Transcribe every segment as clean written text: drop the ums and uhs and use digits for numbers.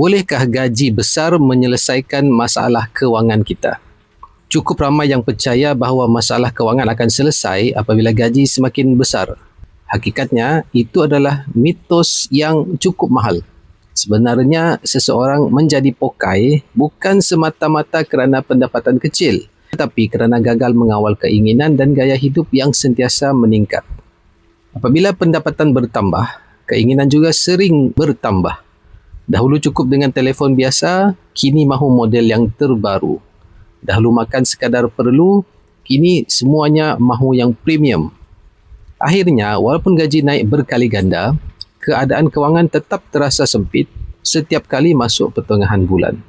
Bolehkah gaji besar menyelesaikan masalah kewangan kita? Cukup ramai yang percaya bahawa masalah kewangan akan selesai apabila gaji semakin besar. Hakikatnya, itu adalah mitos yang cukup mahal. Sebenarnya, seseorang menjadi pokai bukan semata-mata kerana pendapatan kecil, tetapi kerana gagal mengawal keinginan dan gaya hidup yang sentiasa meningkat. Apabila pendapatan bertambah, keinginan juga sering bertambah. Dahulu cukup dengan telefon biasa, kini mahu model yang terbaru. Dahulu makan sekadar perlu, kini semuanya mahu yang premium. Akhirnya, walaupun gaji naik berkali ganda, keadaan kewangan tetap terasa sempit setiap kali masuk pertengahan bulan.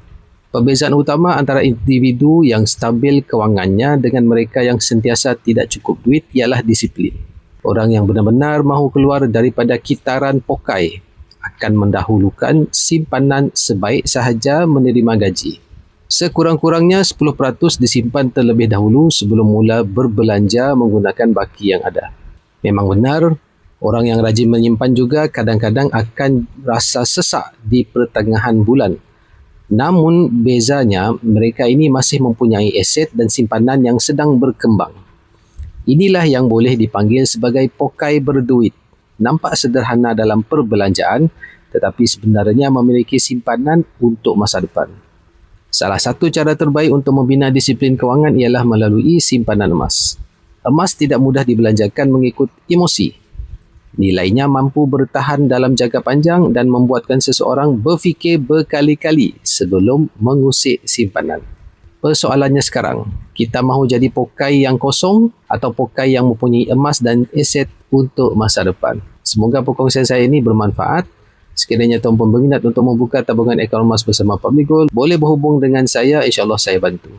Perbezaan utama antara individu yang stabil kewangannya dengan mereka yang sentiasa tidak cukup duit ialah disiplin. Orang yang benar-benar mahu keluar daripada kitaran pokai akan mendahulukan simpanan sebaik sahaja menerima gaji. Sekurang-kurangnya 10% disimpan terlebih dahulu sebelum mula berbelanja menggunakan baki yang ada. Memang benar, orang yang rajin menyimpan juga kadang-kadang akan rasa sesak di pertengahan bulan. Namun bezanya, mereka ini masih mempunyai aset dan simpanan yang sedang berkembang. Inilah yang boleh dipanggil sebagai pokai berduit. Nampak sederhana dalam perbelanjaan, tetapi sebenarnya memiliki simpanan untuk masa depan. Salah satu cara terbaik untuk membina disiplin kewangan ialah melalui simpanan emas. Emas tidak mudah dibelanjakan mengikut emosi. Nilainya mampu bertahan dalam jangka panjang dan membuatkan seseorang berfikir berkali-kali sebelum mengusik simpanan. Persoalannya sekarang, kita mahu jadi pokai yang kosong atau pokai yang mempunyai emas dan aset untuk masa depan? Semoga perkongsian saya ini bermanfaat. Sekiranya tuan-puan berminat untuk membuka tabungan akaun emas bersama Public Gold, boleh berhubung dengan saya, insyaAllah saya bantu.